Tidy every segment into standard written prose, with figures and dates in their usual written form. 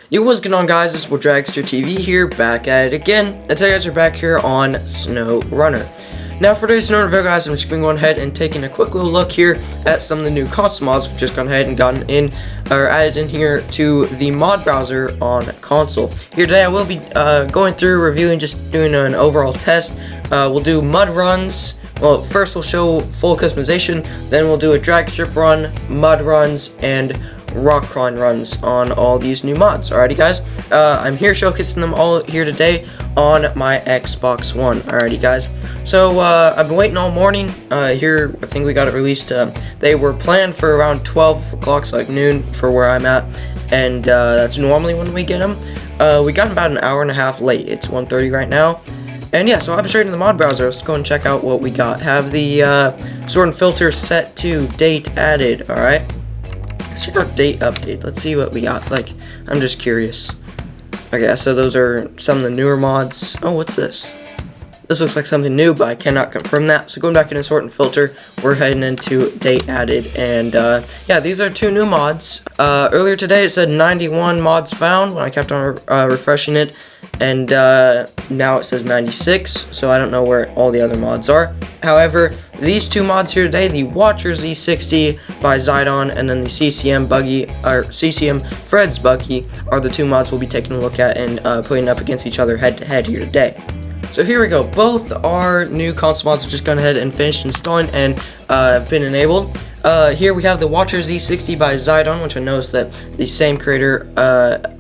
Yo, what's going on, guys? This is DragsterTV here, back at it again. And today, guys, we're back here on SnowRunner. Now, for today's SnowRunner video, guys, I'm just going to go ahead and taking a quick little look here at some of the new console mods we've just gone ahead and gotten in, or added in here to the mod browser on console. Here today, I will be going through, reviewing, just doing an overall test. We'll do mud runs. Well, first we'll show full customization, then we'll do a drag strip run, mud runs, and rock crawling runs on all these new mods. Alrighty, guys, I'm here showcasing them all here today on my Xbox One. Alrighty, guys, so I've been waiting all morning. Here, I think we got it released. They were planned for around 12 o'clock, so like noon for where I'm at, and that's normally when we get them. We got them about an hour and a half late. It's 1:30 right now. And yeah, so I'm straight into the mod browser. Let's go and check out what we got. Have the sort and filter set to date added. Alright, let's check out date update. Let's see what we got. Like, I'm just curious. Okay, so those are some of the newer mods. Oh, what's this? This looks like something new, but I cannot confirm that. So going back into sort and filter, we're heading into date added. And yeah, these are two new mods. Earlier today it said 91 mods found when I kept on refreshing it. And now it says 96, so I don't know where all the other mods are. However, these two mods here today, the Watcher Z60 by Zidon and then the CCM Buggy, or CCM Fred's Buggy, are the two mods we'll be taking a look at and putting up against each other head to head here today. So here we go. Both our new console mods are just gone ahead and finished installing and have been enabled. Here we have the Watcher Z60 by Zidon, which I know is that the same creator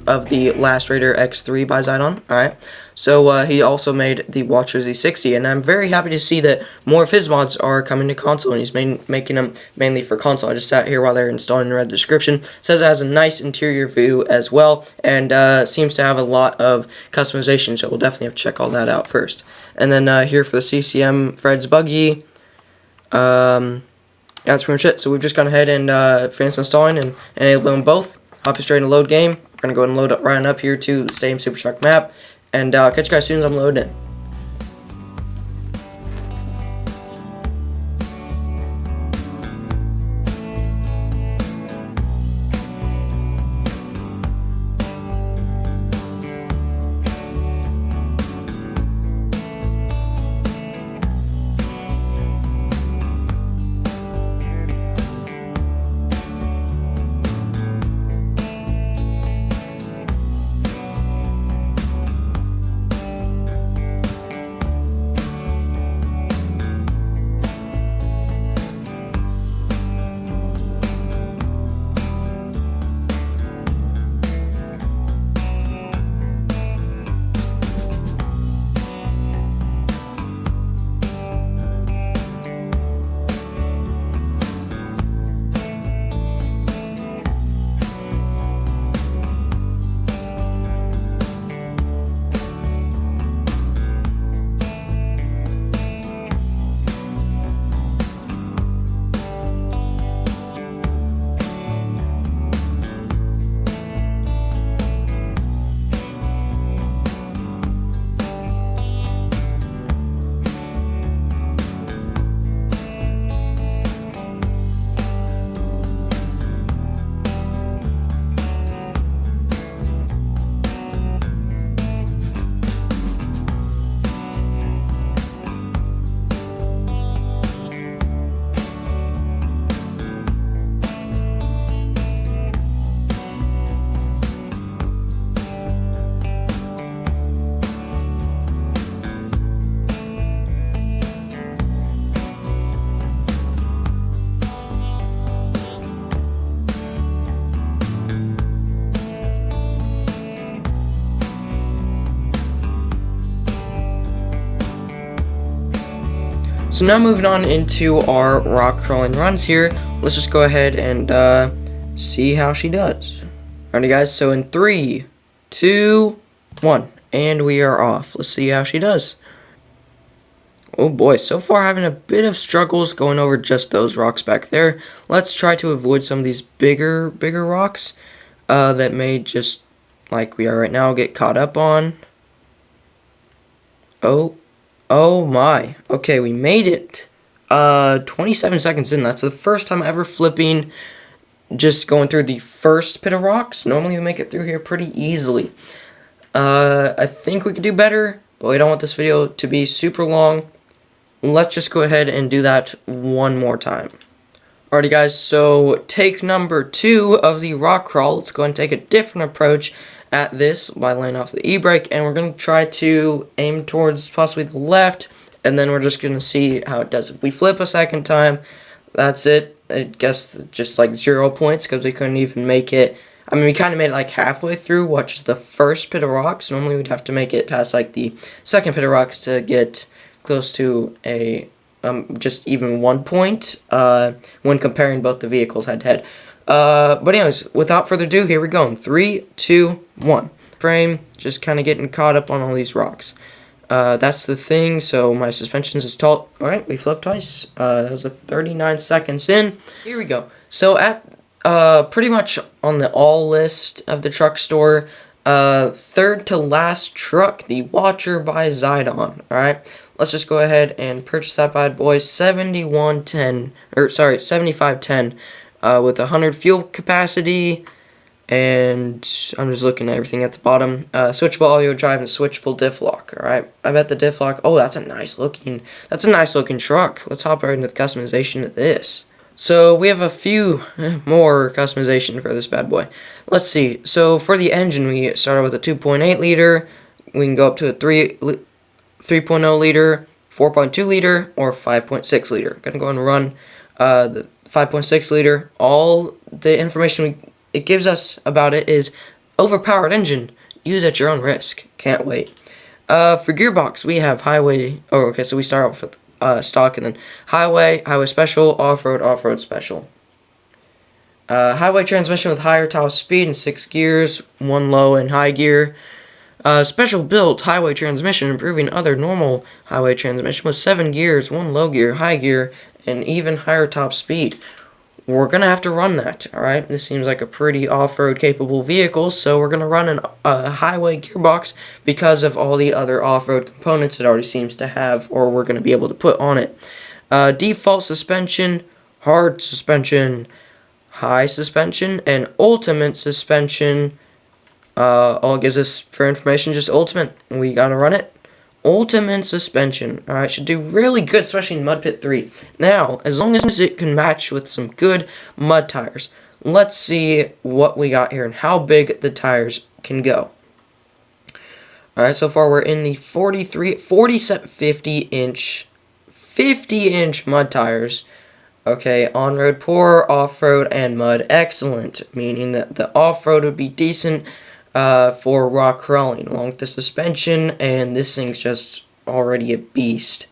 of the Last Raider X3 by Zidon. Alright, so he also made the Watcher Z60, and I'm very happy to see that more of his mods are coming to console, and he's making them mainly for console. I just sat here while they're installing and read the description. It says it has a nice interior view as well, and seems to have a lot of customization, so we'll definitely have to check all that out first. And then here for the CCM Fred's Buggy, that's pretty much it. So we've just gone ahead and finished installing and enabled them both. Hopping straight into load game. We're going to go ahead and load up right up here to the same Super Shark map. And catch you guys as soon as I'm loading in. So now moving on into our rock crawling runs here, let's just go ahead and see how she does. Alrighty, guys, so in 3, 2, 1, and we are off. Let's see how she does. Oh boy, so far having a bit of struggles going over just those rocks back there. Let's try to avoid some of these bigger rocks that may just, like we are right now, get caught up on. Oh my. Okay, we made it. 27 seconds in. That's the first time ever flipping just going through the first pit of rocks. Normally we make it through here pretty easily. I think we could do better, but we don't want this video to be super long. Let's just go ahead and do that one more time. Alrighty guys, so take number 2 of the rock crawl. Let's go and take a different approach at this by laying off the e-brake, and we're going to try to aim towards possibly the left, and then we're just going to see how it does. If we flip a second time, that's it. I guess just like 0 points because we couldn't even make it. I mean, we kind of made it like halfway through, which is the first pit of rocks. Normally we'd have to make it past like the second pit of rocks to get close to a just even 1 point when comparing both the vehicles head to head. But anyways, without further ado, here we go. In 3, 2, 1. Frame, just kind of getting caught up on all these rocks. That's the thing, so my suspension's is taut. Alright, we flipped twice. That was a 39 seconds in. Here we go. So at pretty much on the all list of the truck store, third to last truck, the Watcher by Zidon. Alright, let's just go ahead and purchase that bad boy. 7510 with 100 fuel capacity, and I'm just looking at everything at the bottom. Switchable audio drive and switchable diff lock. Alright, I bet the diff lock, oh, that's a nice looking truck. Let's hop right into the customization of this. So we have a few more customization for this bad boy. Let's see. So for the engine, we started with a 2.8 liter. We can go up to a 3.0 liter, 4.2 liter, or 5.6 liter. Gonna go and run the 5.6 liter. All the information it gives us about it is overpowered engine. Use at your own risk. Can't wait. For gearbox, we have highway. Oh, okay. So we start off with stock, and then highway special, off-road special. Highway transmission with higher top speed and 6 gears, 1 low and high gear. Special built highway transmission, improving other normal highway transmission with 7 gears, 1 low gear, high gear, and even higher top speed. We're gonna have to run that. Alright, this seems like a pretty off-road capable vehicle, so we're gonna run a highway gearbox because of all the other off-road components it already seems to have, or we're gonna be able to put on it. Default suspension, hard suspension, high suspension, and ultimate suspension. All it gives us for information, just ultimate. We gotta run it. Ultimate suspension. Alright, should do really good, especially in Mud Pit 3. Now, as long as it can match with some good mud tires, let's see what we got here and how big the tires can go. Alright, so far we're in the 50-inch mud tires. Okay, on-road poor, off-road, and mud excellent, meaning that the off-road would be decent for rock crawling, along with the suspension, and this thing's just already a beast.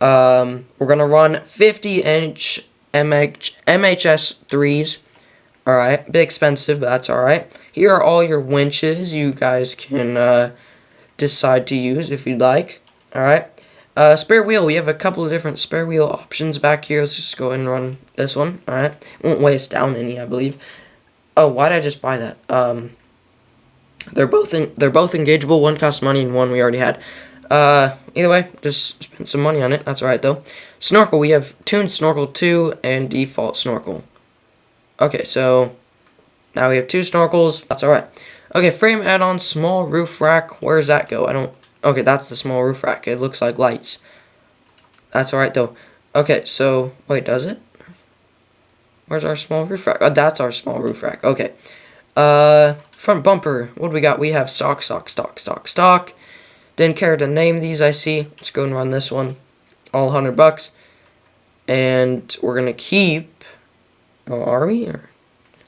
We're gonna run 50-inch MHS 3s. Alright, bit expensive, but that's alright. Here are all your winches you guys can decide to use if you'd like. Alright. Spare wheel, we have a couple of different spare wheel options back here. Let's just go ahead and run this one. Alright. Won't weigh us down any, I believe. Oh, why did I just buy that? They're both engageable. One costs money and one we already had. Either way, just spend some money on it. That's alright though. Snorkel, we have tuned snorkel 2 and default snorkel. Okay, so now we have 2 snorkels. That's alright. Okay, frame add-on, small roof rack. Where does that go? Okay, that's the small roof rack. It looks like lights. That's alright though. Okay, so wait, does it? Where's our small roof rack? Oh, that's our small roof rack. Okay. Front bumper. What do we got? We have stock. Didn't care to name these, I see. Let's go and run this one. All $100. And we're gonna keep. Oh, are we?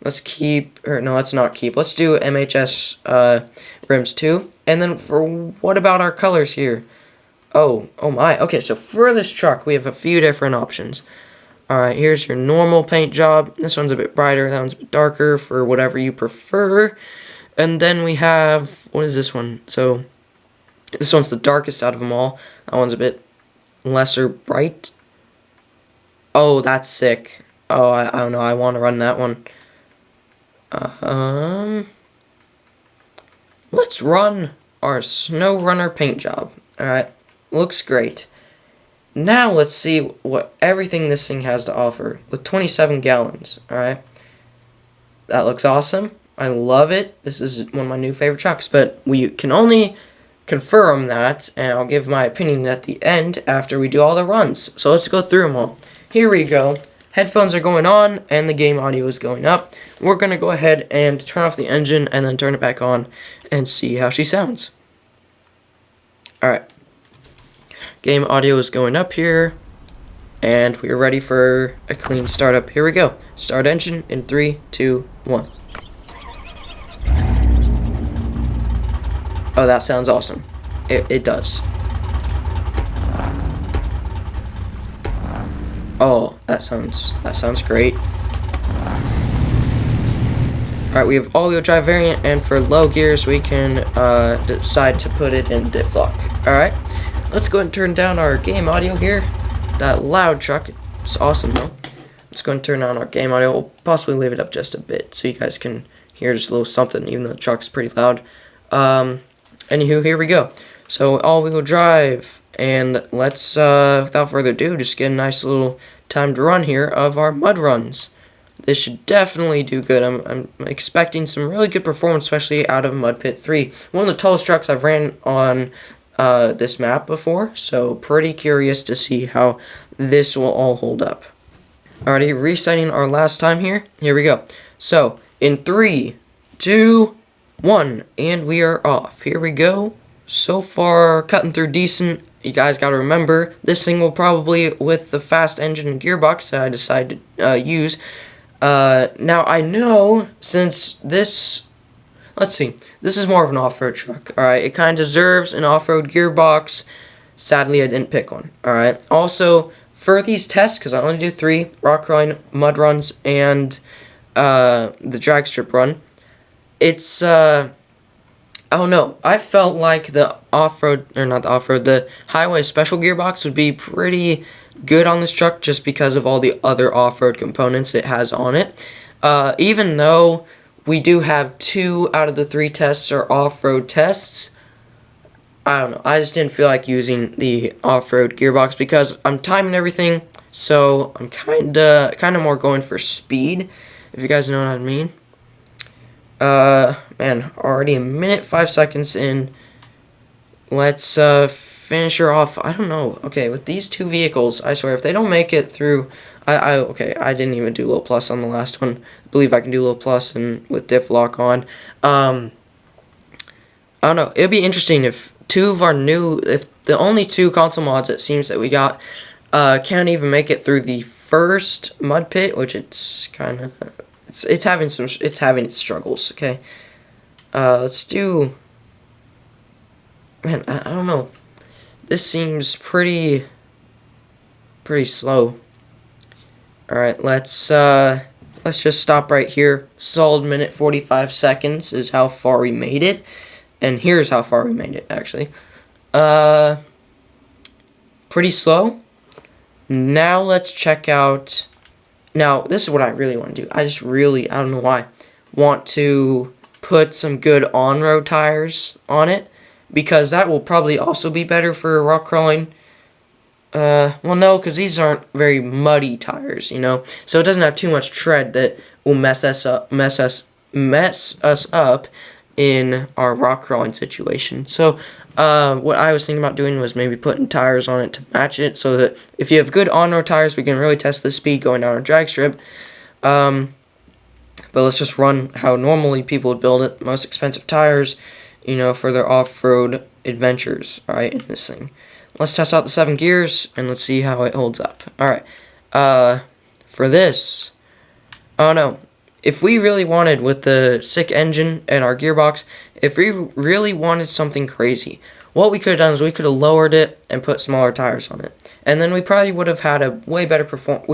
Let's keep. Or no, let's not keep. Let's do MHS rims too. And then for what about our colors here? Oh my. Okay, so for this truck, we have a few different options. Alright, here's your normal paint job. This one's a bit brighter, that one's a bit darker, for whatever you prefer. And then we have, what is this one? So, this one's the darkest out of them all. That one's a bit lesser bright. Oh, that's sick. Oh, I don't know, I want to run that one. Let's run our SnowRunner paint job. Alright, looks great. Now let's see what everything this thing has to offer with 27 gallons, alright? That looks awesome. I love it. This is one of my new favorite trucks, but we can only confirm that, and I'll give my opinion at the end after we do all the runs. So let's go through them all. Here we go. Headphones are going on, and the game audio is going up. We're going to go ahead and turn off the engine, and then turn it back on, and see how she sounds. Alright. Game audio is going up here, and we're ready for a clean startup. Here we go. Start engine in 3, 2, 1. Oh, that sounds awesome. It does. Oh, that sounds great. Alright, we have all-wheel drive variant, and for low gears we can decide to put it in diff lock. Alright, let's go and turn down our game audio here. That loud truck, it's awesome though. Let's go and turn on our game audio. We'll possibly leave it up just a bit so you guys can hear just a little something, even though the truck's pretty loud. Anywho, here we go. So all-wheel drive, and let's, without further ado, just get a nice little timed run here of our mud runs. This should definitely do good. I'm expecting some really good performance, especially out of Mud Pit 3. One of the tallest trucks I've ran on this map before, so pretty curious to see how this will all hold up. Alrighty, resetting our last time here. Here we go. So, in 3, 2, 1, and we are off. Here we go. So far, cutting through decent. You guys got to remember, this thing will probably, with the fast engine and gearbox that I decided to use. Now, I know, since this, let's see, this is more of an off-road truck, alright? It kind of deserves an off-road gearbox. Sadly, I didn't pick one, alright? Also, for these tests, because I only do 3, rock run, mud runs, and the drag strip run, it's, I don't know, I felt like the off-road, or not the off-road, the highway special gearbox would be pretty good on this truck just because of all the other off-road components it has on it. Even though we do have 2 out of the 3 tests are off-road tests, I don't know, I just didn't feel like using the off-road gearbox because I'm timing everything, so I'm kinda more going for speed, if you guys know what I mean. Man, already a minute 5 seconds in. Let's finish her off. I don't know. Okay, with these 2 vehicles, I swear, if they don't make it through, okay, I didn't even do low plus on the last one. I believe I can do low plus and with diff lock on. I don't know. It'd be interesting if 2 of our if the only 2 console mods it seems that we got can't even make it through the first mud pit, which it's kind of it's having its struggles. Okay, let's do. Man, I don't know. This seems pretty slow. Alright, let's just stop right here. Solid minute 45 seconds is how far we made it. And here's how far we made it, actually. Pretty slow. Now let's check out. Now, this is what I really want to do. I don't know why, want to put some good on-road tires on it. Because that will probably also be better for rock crawling. Well, no, because these aren't very muddy tires, you know. So it doesn't have too much tread that will mess us up in our rock crawling situation. So, what I was thinking about doing was maybe putting tires on it to match it, so that if you have good on-road tires, we can really test the speed going down a drag strip. But let's just run how normally people would build it, most expensive tires, you know, for their off-road adventures, alright, in this thing. Let's test out the 7 gears, and let's see how it holds up. Alright, for this, I don't know, if we really wanted, with the sick engine and our gearbox, if we really wanted something crazy, what we could have done is we could have lowered it and put smaller tires on it. And then we probably would have had a way better performance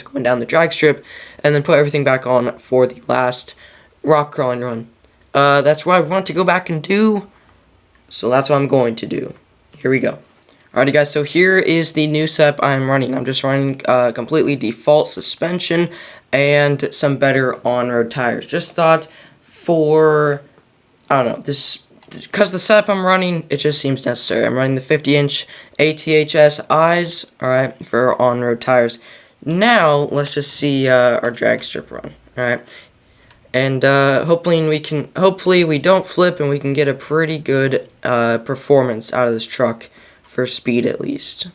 going down the drag strip, and then put everything back on for the last rock crawling run. That's what I want to go back and do, so that's what I'm going to do. Here we go. Alrighty guys, so here is the new setup I'm running. I'm just running completely default suspension and some better on-road tires. Just thought for, I don't know, because the setup I'm running, it just seems necessary. I'm running the 50-inch ATHS eyes, alright, for on-road tires. Now, let's just see our drag strip run. Alright. And hopefully we don't flip and we can get a pretty good performance out of this truck for speed at least.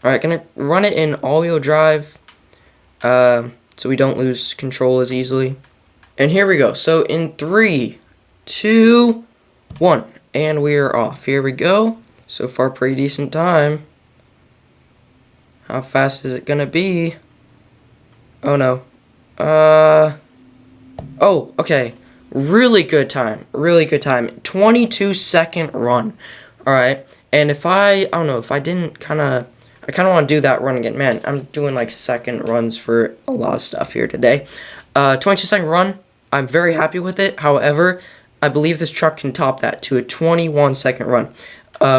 Alright, gonna run it in all-wheel drive so we don't lose control as easily. And here we go. So in 3, 2, 1, and we are off. Here we go. So far, pretty decent time. How fast is it gonna be? Oh no. Oh, okay. Really good time. Really good time. 22-second run. Alright. And if I don't know, if I didn't I kind of want to do that run again. Man, I'm doing like second runs for a lot of stuff here today. 22-second run. I'm very happy with it. However, I believe this truck can top that to a 21-second run.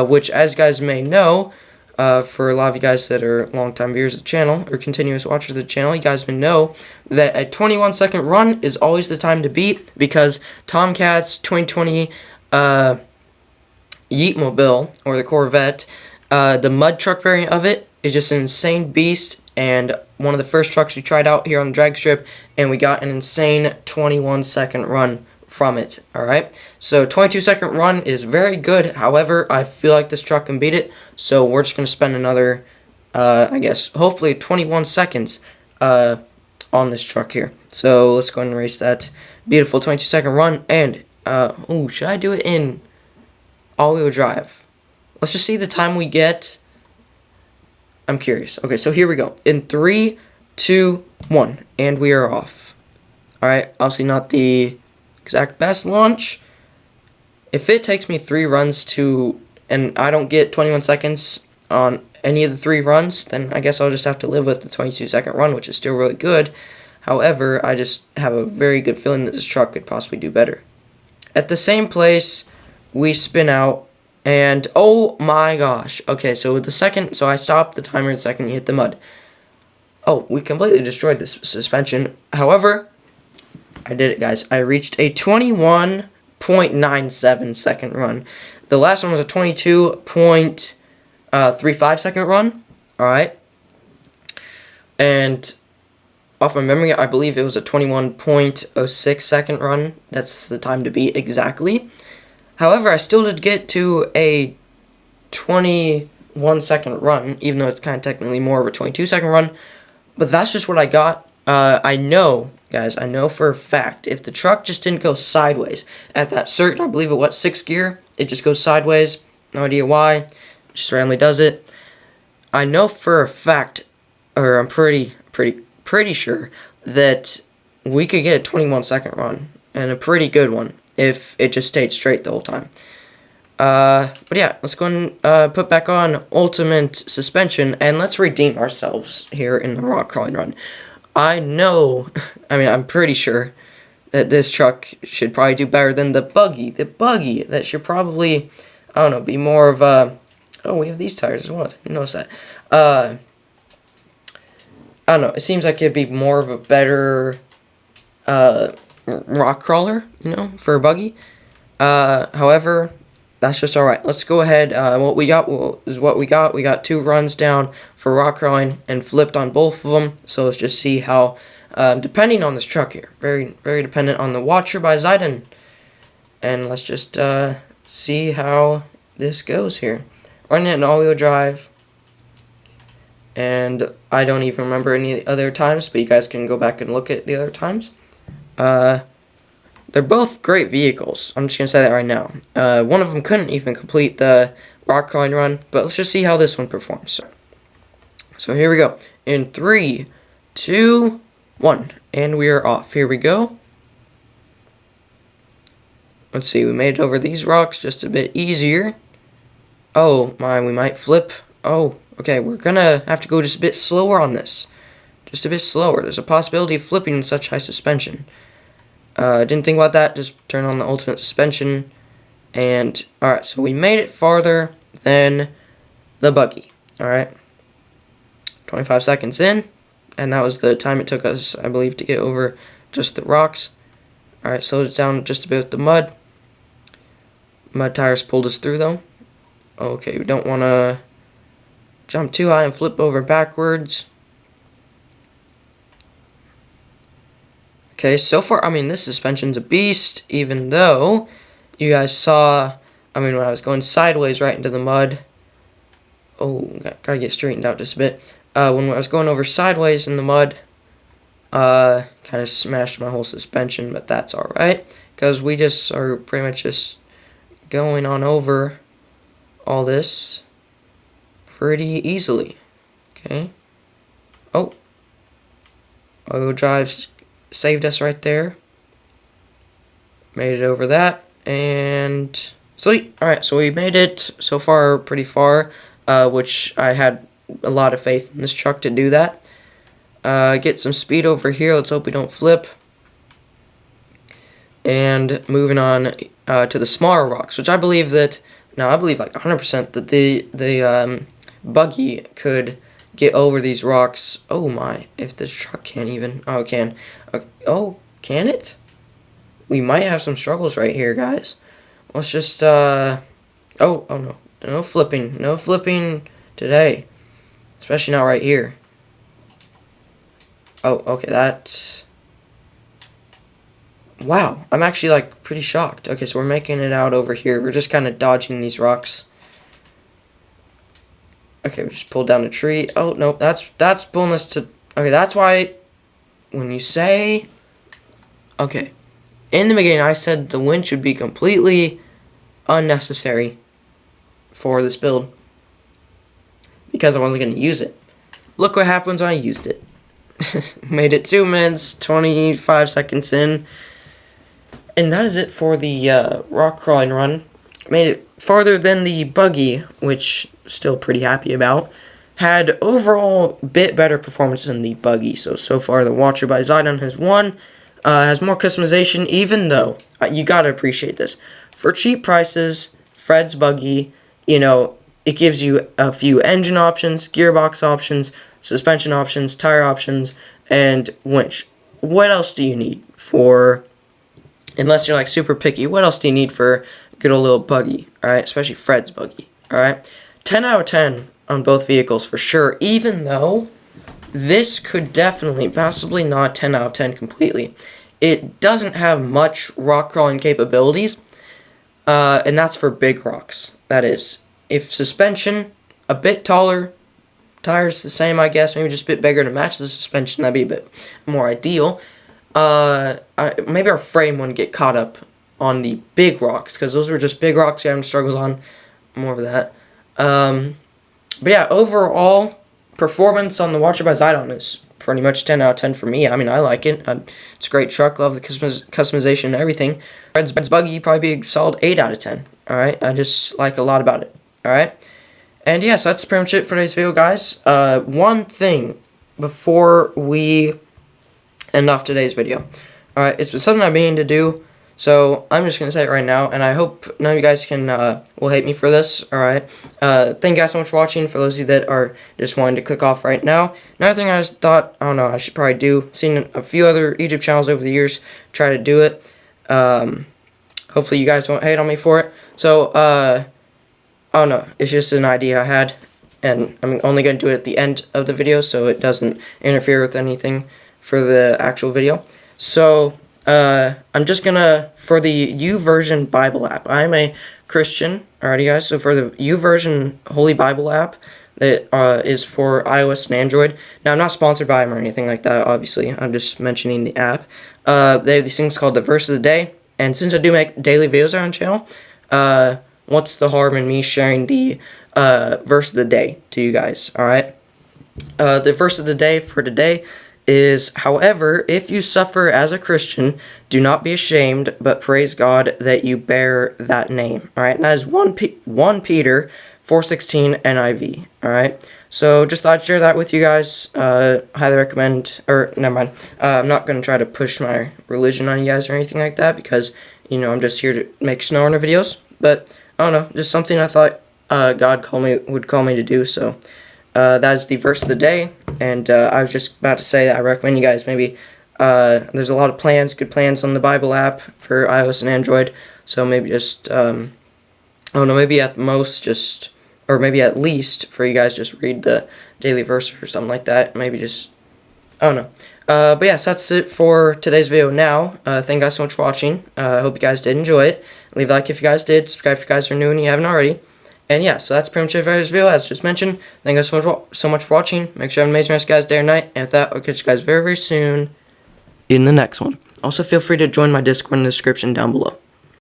Which, as you guys may know, for a lot of you guys that are long-time viewers of the channel or continuous watchers of the channel, you guys may know that a 21-second run is always the time to beat, because Tomcat's 2020 Yeetmobile, or the Corvette, the mud truck variant of it, is just an insane beast, and one of the first trucks we tried out here on the drag strip, and we got an insane 21-second run from it. Alright, so 22-second run is very good. However, I feel like this truck can beat it, so we're just going to spend another, I guess, hopefully 21 seconds on this truck here. So let's go ahead and race that beautiful 22-second run. And, ooh, should I do it in all-wheel drive? Let's just see the time we get. I'm curious. Okay, so here we go. In 3, 2, 1, and we are off. Alright, obviously not the exact best launch. If it takes me 3 runs and I don't get 21 seconds on any of the 3 runs, then I guess I'll just have to live with the 22-second run, which is still really good. However, I just have a very good feeling that this truck could possibly do better. At the same place, we spin out, and oh my gosh. Okay, so so I stopped the timer the second you hit the mud. Oh, we completely destroyed this suspension. However, I did it, guys. I reached a 21.97 second run. The last one was a 22.35 second run. Alright. And off my memory, I believe it was a 21.06 second run. That's the time to beat exactly. However, I still did get to a 21-second run, even though it's kind of technically more of a 22-second run. But that's just what I got. I know, guys, I know for a fact, if the truck just didn't go sideways at that certain, I believe it was 6th gear, it just goes sideways. No idea why. It just randomly does it. I know for a fact, or I'm pretty sure that we could get a 21-second run, and a pretty good one, if it just stayed straight the whole time. But yeah, let's go and put back on ultimate suspension, and let's redeem ourselves here in the rock crawling run. I know, I'm pretty sure that this truck should probably do better than the Buggy. The Buggy, that should probably, I don't know, be more of a, oh, we have these tires as well, I didn't notice that. I don't know, it seems like it'd be more of a better, rock crawler, you know, for a Buggy. However, that's just alright. Let's go ahead. What we got is what we got. We got 2 runs down for rock crawling and flipped on both of them. So let's just see how, depending on this truck here, very dependent on the Watcher by Zidon. And let's just see how this goes here. Running it in all-wheel drive. And I don't even remember any other times, but you guys can go back and look at the other times. They're both great vehicles. I'm just going to say that right now. One of them couldn't even complete the rock crawling run, but let's just see how this one performs. So here we go. In 3, 2, 1, and we are off. Here we go. Let's see, we made it over these rocks just a bit easier. Oh my, we might flip. Oh, okay, we're going to have to go just a bit slower on this. Just a bit slower. There's a possibility of flipping in such high suspension. Didn't think about that, just turn on the ultimate suspension, and, alright, so we made it farther than the Buggy, alright, 25 seconds in, and that was the time it took us, I believe, to get over just the rocks. Alright, slowed it down just a bit with the mud. Mud tires pulled us through, though. Okay, we don't want to jump too high and flip over backwards. Okay, so far, I mean, this suspension's a beast, even though you guys saw, I mean, when I was going sideways right into the mud. Oh, gotta get straightened out just a bit. When I was going over sideways in the mud, kind of smashed my whole suspension, but that's alright, because we just are pretty much just going on over all this pretty easily. Okay. Oh. Oil drives saved us right there. Made it over that, and sweet. Alright, so we made it so far pretty far, which I had a lot of faith in this truck to do that. Get some speed over here. Let's hope we don't flip. And moving on to the smaller rocks, which I believe that, now I believe like 100% that the Buggy could get over these rocks. Oh my, if this truck can't even, oh it can. Oh, can it? We might have some struggles right here, guys. Let's just, oh no. No flipping today. Especially not right here. Oh, okay, that's... Wow, I'm actually, like, pretty shocked. Okay, so we're making it out over here. We're just kind of dodging these rocks. Okay, we just pulled down a tree. Oh, no, that's pulling us to... Okay, that's why when you say... Okay, in the beginning I said the wind should be completely unnecessary for this build because I wasn't going to use it. Look what happens when I used it. Made it 2 minutes, 25 seconds in. And that is it for the rock crawling run. Made it farther than the Buggy, which still pretty happy about. Had overall bit better performance than the Buggy. So far the Watcher by Zidon has won. Has more customization, even though, you gotta appreciate this. For cheap prices, Fred's Buggy, you know, it gives you a few engine options, gearbox options, suspension options, tire options, and winch. What else do you need for, unless you're like super picky, what else do you need for a good old little Buggy, alright? Especially Fred's Buggy, alright? 10 out of 10 on both vehicles for sure, even though this could definitely, possibly not 10 out of 10 completely. It doesn't have much rock crawling capabilities, and that's for big rocks, that is. If suspension, a bit taller, tires the same, I guess, maybe just a bit bigger to match the suspension, that'd be a bit more ideal. Maybe our frame wouldn't get caught up on the big rocks, because those were just big rocks we having struggles on, more of that. But yeah, overall, performance on the Watcher by Zidon is pretty much 10 out of 10 for me. I mean, I like it. It's a great truck. Love the customization and everything. Fred's Buggy probably be a solid 8 out of 10. Alright, I just like a lot about it. Alright, and yeah, so that's pretty much it for today's video, guys. One thing before we end off today's video. Alright, it's something I've been meaning to do, so I'm just going to say it right now, and I hope none of you guys will hate me for this, alright? Thank you guys so much for watching. For those of you that are just wanting to click off right now, another thing I just thought, I don't know, I should probably do, seen a few other YouTube channels over the years try to do it. Hopefully you guys won't hate on me for it. So, I don't know, it's just an idea I had, and I'm only going to do it at the end of the video so it doesn't interfere with anything for the actual video. So, I'm just gonna, for the YouVersion Bible app, I'm a Christian, alrighty guys, so for the YouVersion Holy Bible app that is for iOS and Android. Now, I'm not sponsored by them or anything like that, obviously, I'm just mentioning the app. They have these things called the Verse of the Day, and since I do make daily videos on the channel, what's the harm in me sharing the Verse of the Day to you guys, alright? The Verse of the Day for today is, however, if you suffer as a Christian, do not be ashamed, but praise God that you bear that name. Alright, and that is 1 Peter 4:16 NIV. Alright, so just thought I'd share that with you guys. Highly recommend, or never mind, I'm not going to try to push my religion on you guys or anything like that, because, you know, I'm just here to make SnowRunner videos, but, I don't know, just something I thought God would call me to do, so that is the verse of the day, and I was just about to say that I recommend you guys maybe, there's a lot of plans, good plans on the Bible app for iOS and Android, so maybe just, I don't know, maybe at most just, or maybe at least for you guys just read the daily verse or something like that, maybe just, I don't know. But yes, that's it for today's video now. Thank you guys so much for watching. I hope you guys did enjoy it. Leave a like if you guys did. Subscribe if you guys are new and you haven't already. And yeah, so that's pretty much it for today's video. As just mentioned, thank you guys so much for watching. Make sure you have an amazing rest of guys day or night. And with that, I'll catch you guys very, very soon in the next one. Also, feel free to join my Discord in the description down below.